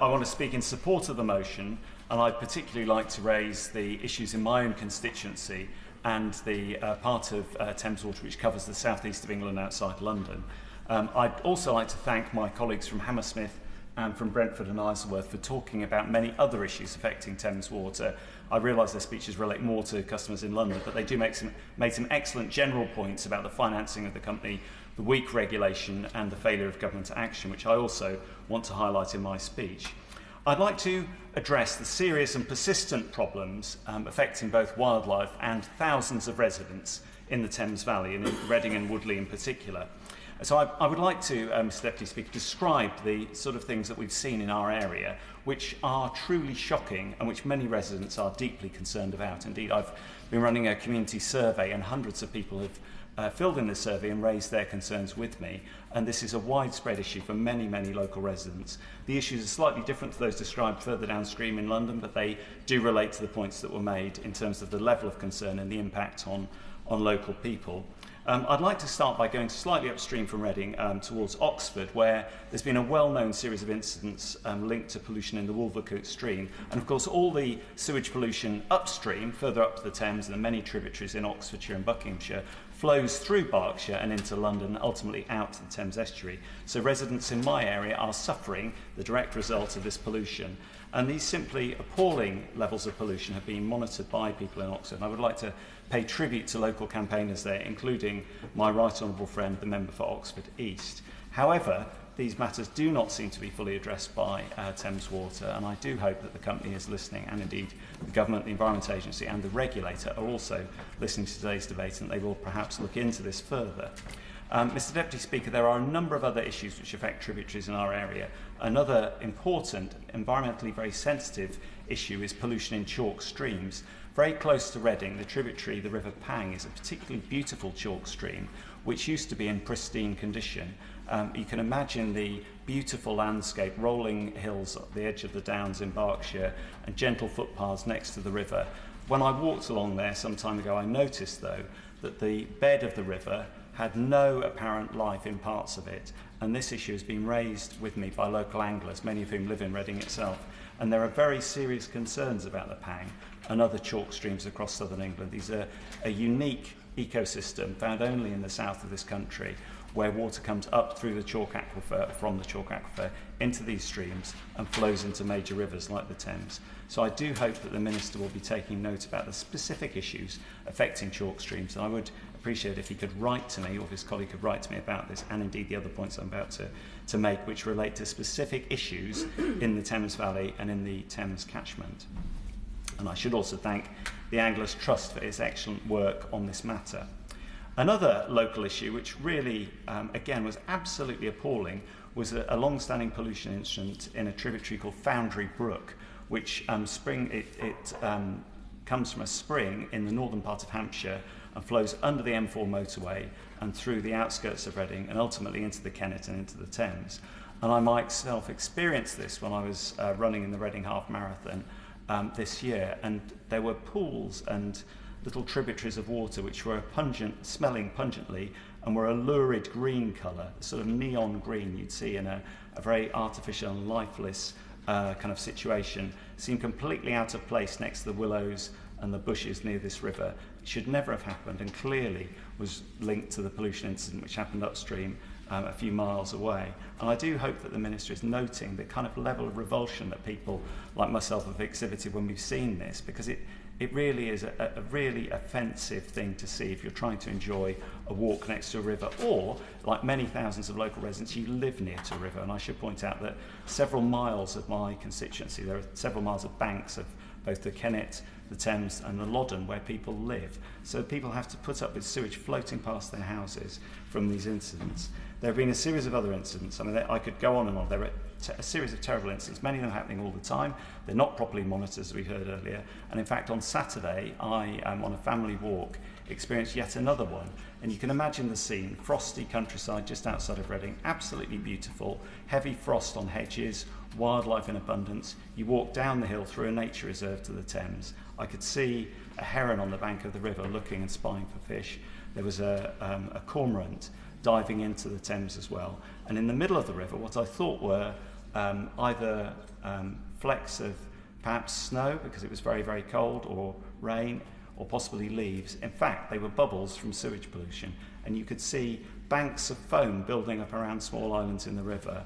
I want to speak in support of the motion, and I'd particularly like to raise the issues in my own constituency and the part of Thames Water which covers the southeast of England outside London. I'd also like to thank my colleagues from Hammersmith and from Brentford and Isleworth for talking about many other issues affecting Thames Water. I realise their speeches relate more to customers in London, but they do make some excellent general points about the financing of the company, the weak regulation and the failure of government action, which I also want to highlight in my speech. I'd like to address the serious and persistent problems affecting both wildlife and thousands of residents in the Thames Valley, and in Reading and Woodley in particular. So I would like to, Mr Deputy Speaker, describe the sort of things that we've seen in our area, which are truly shocking and which many residents are deeply concerned about. Indeed, I've been running a community survey and hundreds of people have filled in this survey and raised their concerns with me, and this is a widespread issue for many, many local residents. The issues are slightly different to those described further downstream in London, but they do relate to the points that were made in terms of the level of concern and the impact on local people. I'd like to start by going slightly upstream from Reading towards Oxford, where there's been a well-known series of incidents linked to pollution in the Wolvercote stream. And of course, all the sewage pollution upstream, further up to the Thames and the many tributaries in Oxfordshire and Buckinghamshire, flows through Berkshire and into London, ultimately out to the Thames estuary. So residents in my area are suffering the direct result of this pollution. And these simply appalling levels of pollution have been monitored by people in Oxford. And I would like to pay tribute to local campaigners there, including my right honourable friend, the member for Oxford East. However, these matters do not seem to be fully addressed by Thames Water, and I do hope that the company is listening, and indeed the government, the Environment Agency and the regulator are also listening to today's debate, and they will perhaps look into this further. Mr Deputy Speaker, there are a number of other issues which affect tributaries in our area. Another important, environmentally very sensitive issue is pollution in chalk streams. Very close to Reading, the tributary, the River Pang, is a particularly beautiful chalk stream which used to be in pristine condition. You can imagine the beautiful landscape, rolling hills at the edge of the downs in Berkshire and gentle footpaths next to the river. When I walked along there some time ago, I noticed though that the bed of the river had no apparent life in parts of it, and this issue has been raised with me by local anglers, many of whom live in Reading itself, and there are very serious concerns about the Pang and other chalk streams across southern England. These are a unique ecosystem found only in the south of this country, where water comes up through the chalk aquifer, from the chalk aquifer into these streams and flows into major rivers like the Thames. So I do hope that the Minister will be taking note about the specific issues affecting chalk streams, and I would appreciate if he could write to me, or if his colleague could write to me about this, and indeed the other points I'm about to make, which relate to specific issues in the Thames Valley and in the Thames catchment. And I should also thank the Anglers Trust for its excellent work on this matter. Another local issue, which really, again, was absolutely appalling, was a long-standing pollution incident in a tributary called Foundry Brook, which comes from a spring in the northern part of Hampshire and flows under the M4 motorway and through the outskirts of Reading and ultimately into the Kennet and into the Thames. And I myself experienced this when I was running in the Reading Half Marathon this year, and there were pools and little tributaries of water which were smelling pungently and were a lurid green colour, sort of neon green you'd see in a very artificial and lifeless kind of situation, seemed completely out of place next to the willows and the bushes near this river. It should never have happened, and clearly was linked to the pollution incident which happened upstream a few miles away. And I do hope that the Minister is noting the kind of level of revulsion that people like myself have exhibited when we've seen this, because it really is a really offensive thing to see if you're trying to enjoy a walk next to a river, or, like many thousands of local residents, you live near to a river. And I should point out that several miles of my constituency, there are several miles of banks of both the Kennet, the Thames and the Loddon where people live. So people have to put up with sewage floating past their houses from these incidents. There have been a series of other incidents. I mean, I could go on and on. There are a series of terrible incidents, many of them happening all the time. They're not properly monitored, as we heard earlier. And in fact, on Saturday, I am on a family walk, experienced yet another one. And you can imagine the scene: frosty countryside just outside of Reading, absolutely beautiful, heavy frost on hedges, wildlife in abundance. You walk down the hill through a nature reserve to the Thames. I could see a heron on the bank of the river looking and spying for fish. There was a cormorant diving into the Thames as well. And in the middle of the river, what I thought were either flecks of perhaps snow because it was very, very cold, or rain, or possibly leaves. In fact, they were bubbles from sewage pollution, and you could see banks of foam building up around small islands in the river,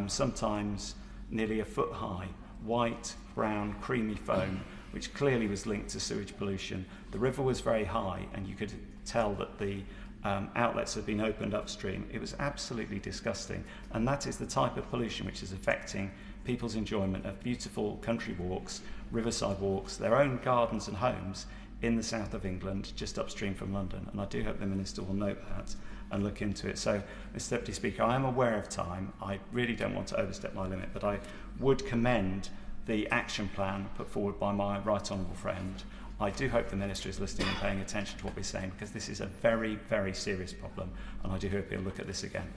sometimes nearly a foot high, white, brown, creamy foam, which clearly was linked to sewage pollution. The river was very high, and you could tell that the outlets had been opened upstream. It was absolutely disgusting, and that is the type of pollution which is affecting people's enjoyment of beautiful country walks, riverside walks, their own gardens and homes in the south of England, just upstream from London. And I do hope the Minister will note that and look into it. So, Mr Deputy Speaker, I am aware of time. I really don't want to overstep my limit, but I would commend the action plan put forward by my right honourable friend. I do hope the Minister is listening and paying attention to what we're saying, because this is a very, very serious problem, and I do hope he'll look at this again.